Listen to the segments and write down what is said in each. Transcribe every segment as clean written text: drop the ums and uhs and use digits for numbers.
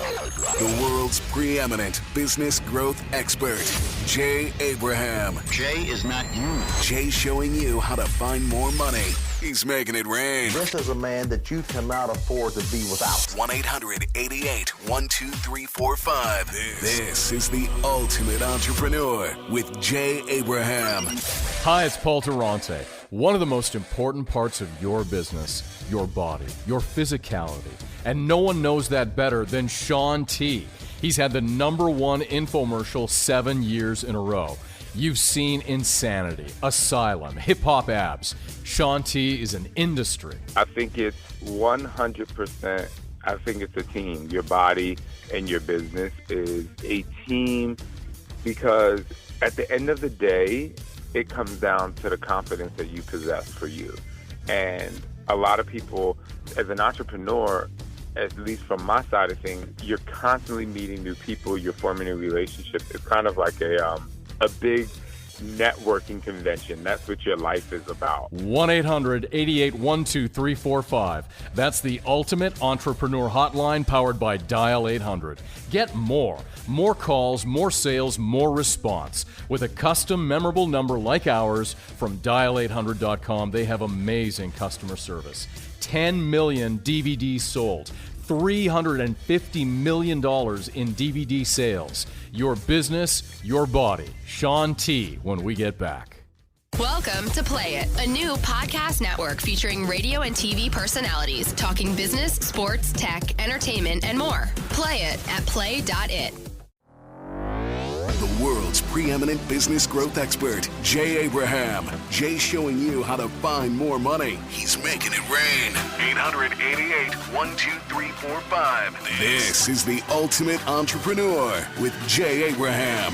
The world's preeminent business growth expert, Jay Abraham. Jay is not you. Jay showing you how to find more money. He's making it rain. This is a man that you cannot afford to be without. 1-800-88-12345. This is the ultimate entrepreneur with Jay Abraham. Hi, it's Paul Durante. One of the most important parts of your business, your body, your physicality. And no one knows that better than Shaun T. He's had the #1 infomercial 7 years in a row. You've seen Insanity, Asylum, Hip Hop Abs. Shaun T is an industry. I think it's 100%, I think it's a team. Your body and your business is a team because at the end of the day, it comes down to the confidence that you possess for you. And a lot of people, as an entrepreneur, at least from my side of things, you're constantly meeting new people, you're forming new relationships. It's kind of like a big networking convention. That's what your life is about. 1-800-88-12345. That's the ultimate entrepreneur hotline powered by Dial 800. Get more calls, more sales, more response. With a custom memorable number like ours from dial800.com, they have amazing customer service. 10 million DVDs sold. $350 million in DVD sales. Your business, your body. Shaun T when we get back. Welcome to Play It, a new podcast network featuring radio and TV personalities talking business, sports, tech, entertainment, and more. Play it at play.it. The world's preeminent business growth expert, Jay Abraham. Jay showing you how to find more money. He's making it rain. 800-88-12345. This is the ultimate entrepreneur with Jay Abraham.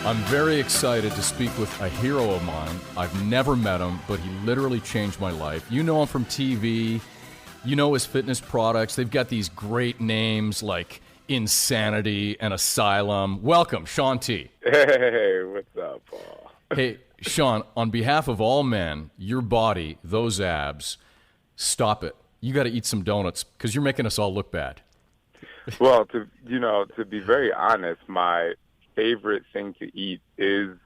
I'm very excited to speak with a hero of mine. I've never met him, but he literally changed my life. You know him from TV. You know his fitness products. They've got these great names like Insanity and Asylum. Welcome, Shaun T. Hey, what's up, Paul? Hey, Shaun, on behalf of all men, your body, those abs, stop it. You got to eat some donuts because you're making us all look bad. Well, to be very honest, my favorite thing to eat is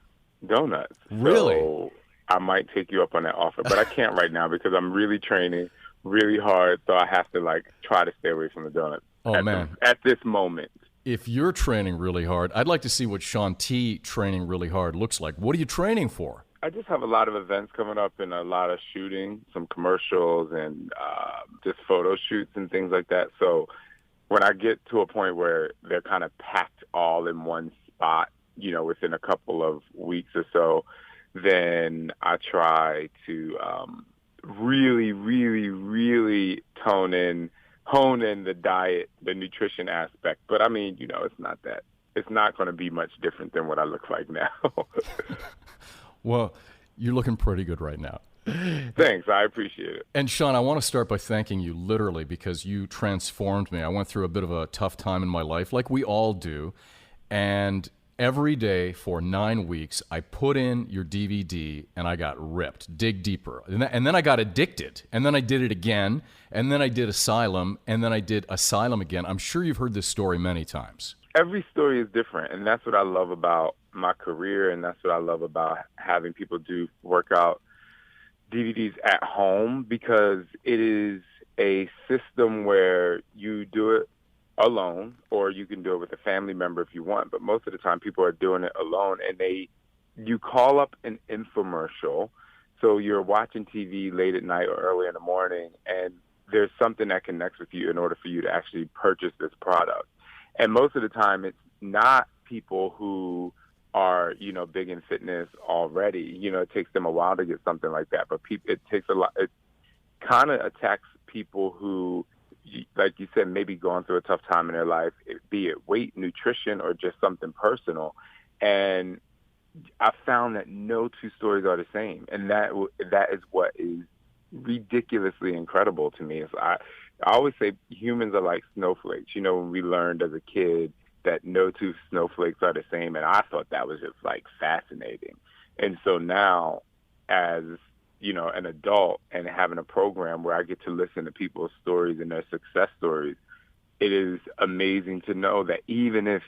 donuts. Really? So I might take you up on that offer, but I can't right now because I'm really training really hard, so I have to try to stay away from the donuts. At this moment. If you're training really hard, I'd like to see what Shaun T training really hard looks like. What are you training for? I just have a lot of events coming up and a lot of shooting, some commercials and just photo shoots and things like that. So when I get to a point where they're kind of packed all in one spot, within a couple of weeks or so, then I try to really, really, really hone in the diet, the nutrition aspect. But I mean, it's not going to be much different than what I look like now. Well, you're looking pretty good right now. Thanks. I appreciate it. And Shaun, I want to start by thanking you literally because you transformed me. I went through a bit of a tough time in my life, like we all do. And every day for 9 weeks, I put in your DVD and I got ripped, dig deeper. And then I got addicted. And then I did it again. And then I did Asylum. And then I did Asylum again. I'm sure you've heard this story many times. Every story is different. And that's what I love about my career. And that's what I love about having people do workout DVDs at home, because it is a system where you do it alone, or you can do it with a family member if you want. But most of the time people are doing it alone, and you call up an infomercial. So you're watching TV late at night or early in the morning, and there's something that connects with you in order for you to actually purchase this product. And most of the time it's not people who are, big in fitness already. It takes them a while to get something like that. But it takes a lot. It kind of attacks people who, like you said, maybe going through a tough time in their life, be it weight, nutrition, or just something personal. And I found that no two stories are the same. And that is what is ridiculously incredible to me. I always say humans are like snowflakes. When we learned as a kid that no two snowflakes are the same, and I thought that was just fascinating. And so now, as an adult and having a program where I get to listen to people's stories and their success stories, it is amazing to know that even if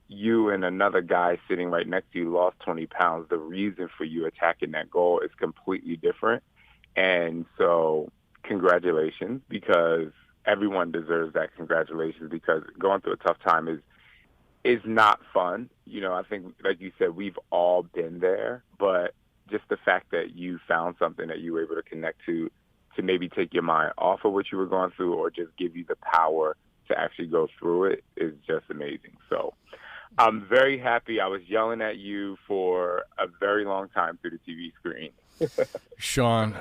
you and another guy sitting right next to you lost 20 pounds, the reason for you attacking that goal is completely different. And so congratulations, because everyone deserves that congratulations, because going through a tough time is not fun. You know, I think, like you said, we've all been there, but just the fact that you found something that you were able to connect to maybe take your mind off of what you were going through or just give you the power to actually go through it is just amazing. So I'm very happy. I was yelling at you for a very long time through the TV screen. Shaun,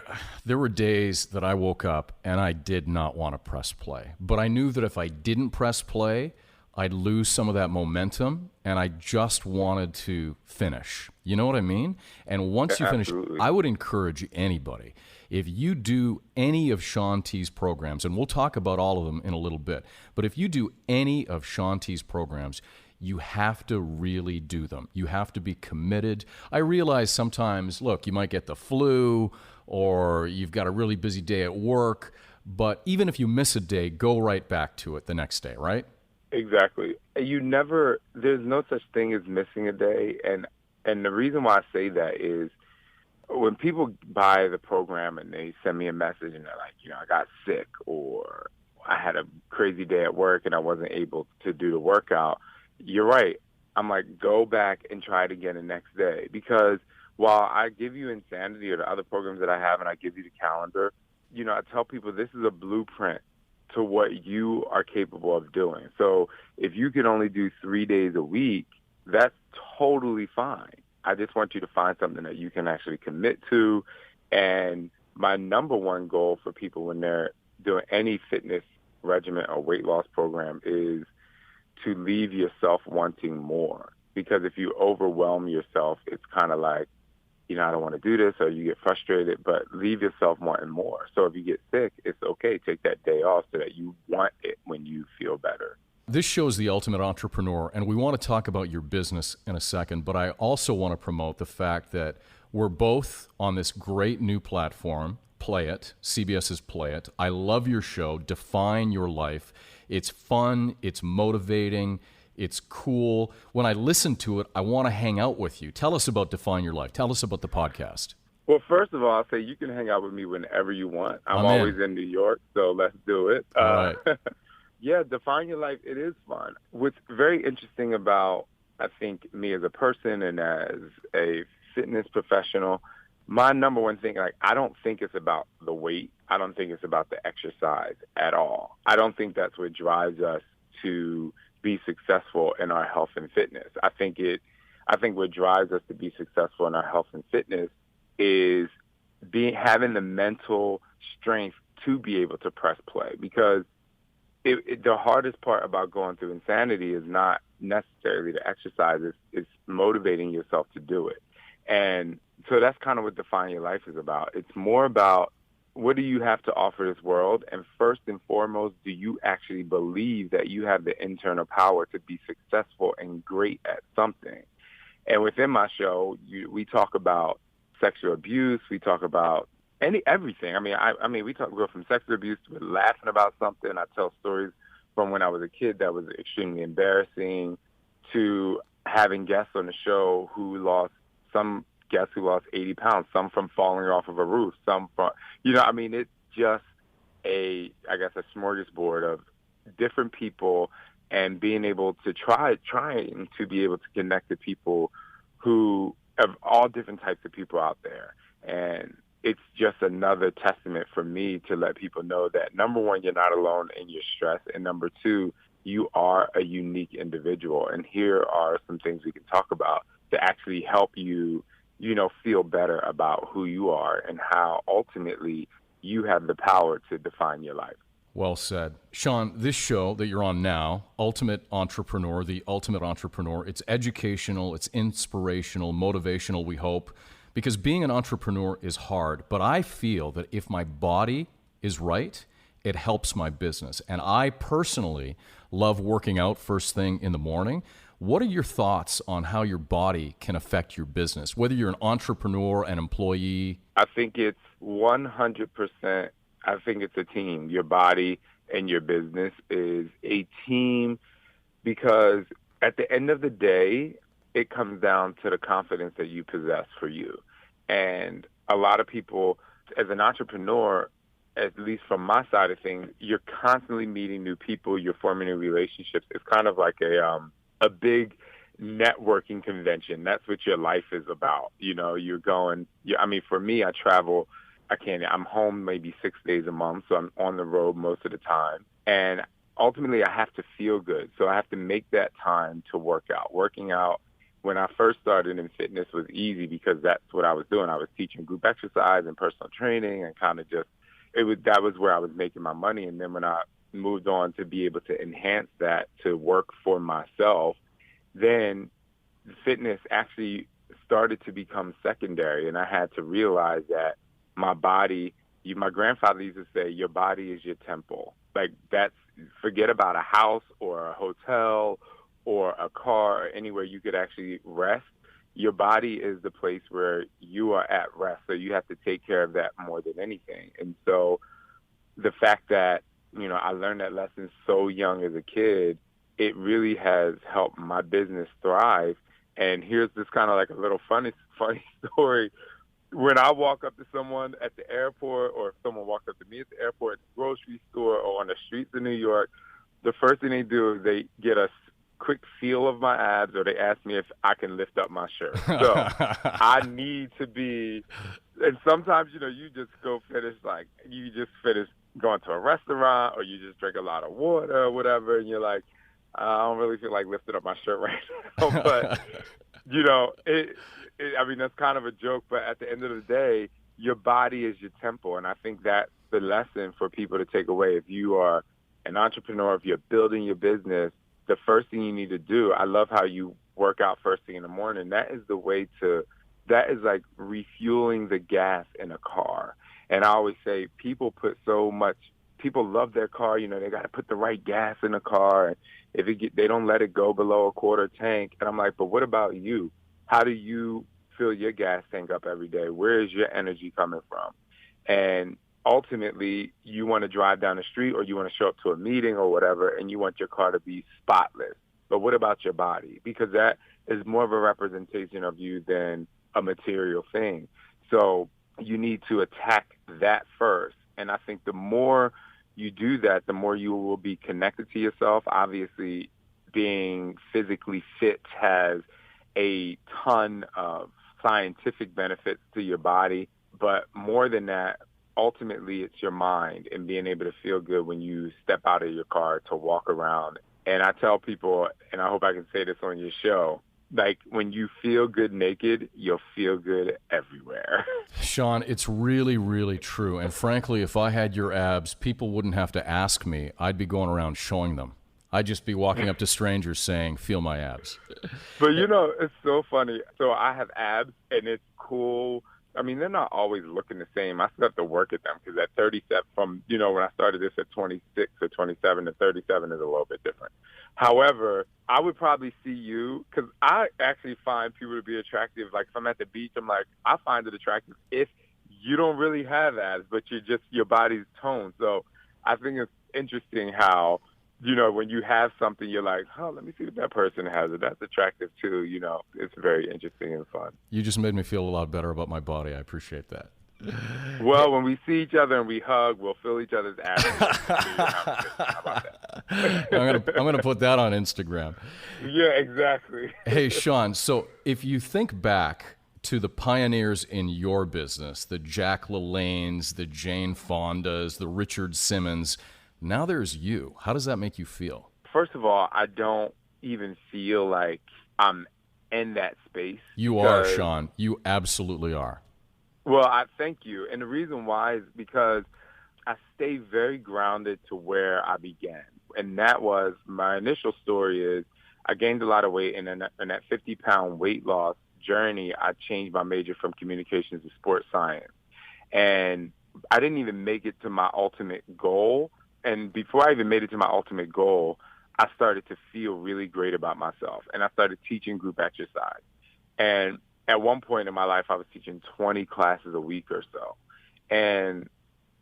there were days that I woke up and I did not want to press play, but I knew that if I didn't press play, I'd lose some of that momentum, and I just wanted to finish. You know what I mean? And once you finish, Absolutely. I would encourage anybody, if you do any of Shaun T's programs, and we'll talk about all of them in a little bit, but if you do any of Shaun T's programs, you have to really do them. You have to be committed. I realize sometimes, look, you might get the flu or you've got a really busy day at work, but even if you miss a day, go right back to it the next day, right? Exactly. There's no such thing as missing a day. And the reason why I say that is when people buy the program and they send me a message and they're like, you know, I got sick or I had a crazy day at work and I wasn't able to do the workout, you're right. I'm like, go back and try it again the next day. Because while I give you Insanity or the other programs that I have and I give you the calendar, you know, I tell people this is a blueprint to what you are capable of doing. So if you can only do 3 days a week, that's totally fine. I just want you to find something that you can actually commit to. And my number one goal for people when they're doing any fitness regimen or weight loss program is to leave yourself wanting more. Because if you overwhelm yourself, it's kind of like, you know, I don't want to do this, or you get frustrated, but leave yourself wanting more. So if you get sick, it's okay. Take that day off so that you want it when you feel better. This show is The Ultimate Entrepreneur, and we want to talk about your business in a second, but I also want to promote the fact that we're both on this great new platform, Play It, CBS's Play It. I love your show, Define Your Life. It's fun, it's motivating, it's cool. When I listen to it, I want to hang out with you. Tell us about Define Your Life. Tell us about the podcast. Well, first of all, I'll say you can hang out with me whenever you want. I'm always in New York, so let's do it. All right. Yeah, Define Your Life, it is fun. What's very interesting about, I think, me as a person and as a fitness professional, my number one thing, like, I don't think it's about the weight. I don't think it's about the exercise at all. I don't think that's what drives us to be successful in our health and fitness. I think what drives us to be successful in our health and fitness is having the mental strength to be able to press play. Because the hardest part about going through Insanity is not necessarily the exercise, it's motivating yourself to do it. And so that's kind of what Define Your Life is about. It's more about, what do you have to offer this world? And first and foremost, do you actually believe that you have the internal power to be successful and great at something? And within my show, we talk about sexual abuse. We talk about everything. We go from sexual abuse to laughing about something. I tell stories from when I was a kid that was extremely embarrassing, to having guests on the show who lost 80 pounds, some from falling off of a roof, some from, it's just a smorgasbord of different people, and being able to trying to be able to connect to people who have all different types of people out there. And it's just another testament for me to let people know that, number one, you're not alone in your stress, and number two, you are a unique individual. And here are some things we can talk about to actually help you, feel better about who you are and how ultimately you have the power to define your life. Well said. Shaun, this show that you're on now, Ultimate Entrepreneur, The Ultimate Entrepreneur, it's educational, it's inspirational, motivational, we hope, because being an entrepreneur is hard. But I feel that if my body is right, it helps my business. And I personally love working out first thing in the morning. What are your thoughts on how your body can affect your business, whether you're an entrepreneur, an employee? I think it's 100%. I think it's a team. Your body in your business is a team, because at the end of the day, it comes down to the confidence that you possess for you. And a lot of people, as an entrepreneur, at least from my side of things, you're constantly meeting new people, you're forming new relationships. It's kind of like a big networking convention. That's what your life is about. You're going, for me, I travel. I'm home maybe 6 days a month, so I'm on the road most of the time. And ultimately, I have to feel good. So I have to make that time to work out. Working out, when I first started in fitness, was easy because that's what I was doing. I was teaching group exercise and personal training, and kind of just, that was where I was making my money. And then when I moved on to be able to enhance that to work for myself, then fitness actually started to become secondary. And I had to realize that my body, my grandfather used to say, your body is your temple. Like, forget about a house or a hotel or a car or anywhere you could actually rest. Your body is the place where you are at rest, so you have to take care of that more than anything. And so the fact that, I learned that lesson so young as a kid, it really has helped my business thrive. And here's this kind of like a little funny story. When I walk up to someone at the airport, or if someone walks up to me at the airport, at the grocery store, or on the streets of New York, the first thing they do is they get a quick feel of my abs, or they ask me if I can lift up my shirt. So I need to be, and sometimes, you just finish going to a restaurant, or you just drink a lot of water or whatever, and you're like, I don't really feel like lifting up my shirt right now. But, that's kind of a joke, but at the end of the day, your body is your temple. And I think that's the lesson for people to take away. If you are an entrepreneur, if you're building your business, the first thing you need to do, I love how you work out first thing in the morning. That is like refueling the gas in a car. And I always say people love their car. They got to put the right gas in the car. And they don't let it go below a quarter tank. And I'm like, but what about you? How do you fill your gas tank up every day? Where is your energy coming from? And ultimately, you want to drive down the street, or you want to show up to a meeting or whatever, and you want your car to be spotless. But what about your body? Because that is more of a representation of you than a material thing. So you need to attack that first. And I think the more you do that, the more you will be connected to yourself. Obviously, being physically fit has a ton of scientific benefits to your body. But more than that, ultimately, it's your mind and being able to feel good when you step out of your car to walk around. And I tell people, and I hope I can say this on your show, like, when you feel good naked, you'll feel good everywhere. Shaun, it's really, really true. And frankly, if I had your abs, people wouldn't have to ask me. I'd be going around showing them. I'd just be walking up to strangers saying, feel my abs. But, it's so funny. So I have abs, and it's cool. They're not always looking the same. I still have to work at them, because at 37, from, when I started this at 26 or 27 to 37 is a little bit different. However, I would probably see you, because I actually find people to be attractive. Like, if I'm at the beach, I'm like, I find it attractive if you don't really have abs, but your body's toned. So I think it's interesting how, when you have something, you're like, oh, let me see if that person has it. That's attractive too. It's very interesting and fun. You just made me feel a lot better about my body. I appreciate that. Well, when we see each other and we hug, we'll feel each other's asses. How about that? I'm gonna put that on Instagram. Yeah, exactly. Hey, Shaun, so if you think back to the pioneers in your business, the Jack LaLannes, the Jane Fondas, the Richard Simmons, now there's you. How does that make you feel? First of all, I don't even feel like I'm in that space. You are, Shaun. You absolutely are. Well, I thank you. And the reason why is because I stay very grounded to where I began. And that was, my initial story is, I gained a lot of weight, and in that 50-pound weight loss journey, I changed my major from communications to sports science. And I didn't even make it to my ultimate goal. And before I even made it to my ultimate goal, I started to feel really great about myself. And I started teaching group exercise. And at one point in my life, I was teaching 20 classes a week or so. And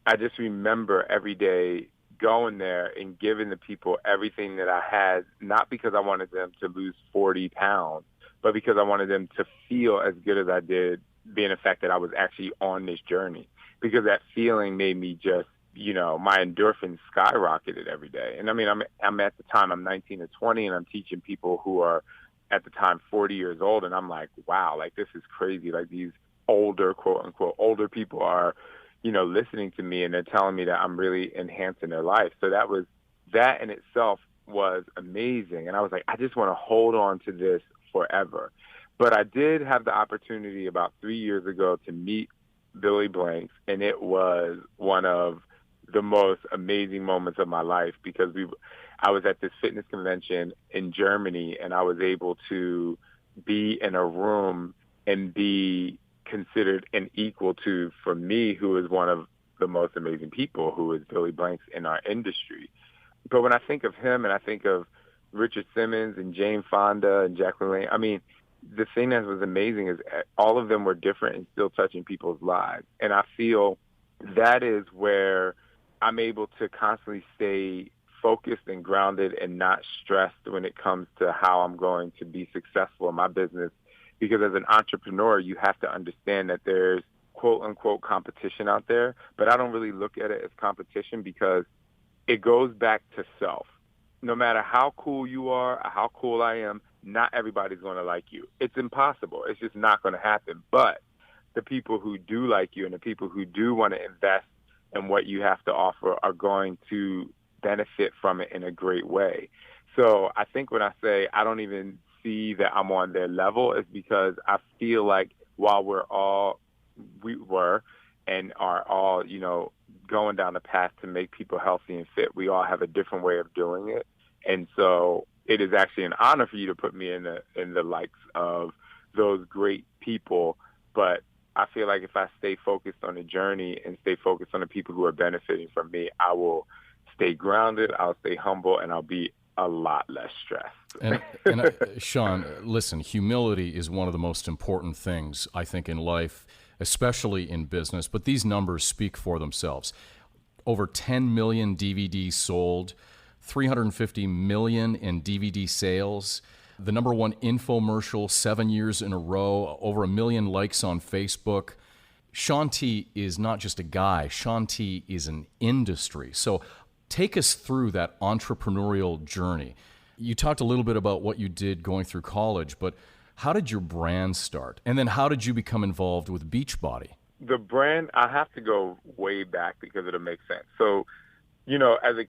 I just remember every day going there and giving the people everything that I had, not because I wanted them to lose 40 pounds, but because I wanted them to feel as good as I did, being the fact that I was actually on this journey. Because that feeling made me just, my endorphins skyrocketed every day. And I mean, I'm at the time, I'm 19 or 20, and I'm teaching people who are at the time 40 years old. And I'm like, wow, like this is crazy. Like these older, quote unquote, older people are, listening to me, and they're telling me that I'm really enhancing their life. So that in itself was amazing. And I was like, I just want to hold on to this forever. But I did have the opportunity about 3 years ago to meet Billy Blanks, and it was one of the most amazing moments of my life because I was at this fitness convention in Germany, and I was able to be in a room and be considered an equal to, for me, who is one of the most amazing people, who is Billy Blanks in our industry. But when I think of him and I think of Richard Simmons and Jane Fonda and Jacqueline Lane, I mean, the thing that was amazing is all of them were different and still touching people's lives. And I feel that is where I'm able to constantly stay focused and grounded and not stressed when it comes to how I'm going to be successful in my business. Because as an entrepreneur, you have to understand that there's quote unquote competition out there, but I don't really look at it as competition because it goes back to self. No matter how cool you are or how cool I am, not everybody's going to like you. It's impossible. It's just not going to happen. But the people who do like you and the people who do want to invest in what you have to offer are going to benefit from it in a great way. So I think when I say I don't even see that I'm on their level, is because I feel like while we were and are all, going down the path to make people healthy and fit, we all have a different way of doing it. And so it is actually an honor for you to put me in the likes of those great people. But I feel like if I stay focused on the journey and stay focused on the people who are benefiting from me, I will stay grounded, I'll stay humble, and I'll be a lot less stressed. And Shaun, listen, humility is one of the most important things, I think, in life, especially in business. But these numbers speak for themselves. Over 10 million DVDs sold, 350 million in DVD sales, the number one infomercial 7 years in a row, over 1 million likes on Facebook. Shaun T is not just a guy. Shaun T is an industry. So take us through that entrepreneurial journey. You talked a little bit about what you did going through college, but how did your brand start? And then how did you become involved with Beachbody? The brand, I have to go way back because it'll make sense. So, as a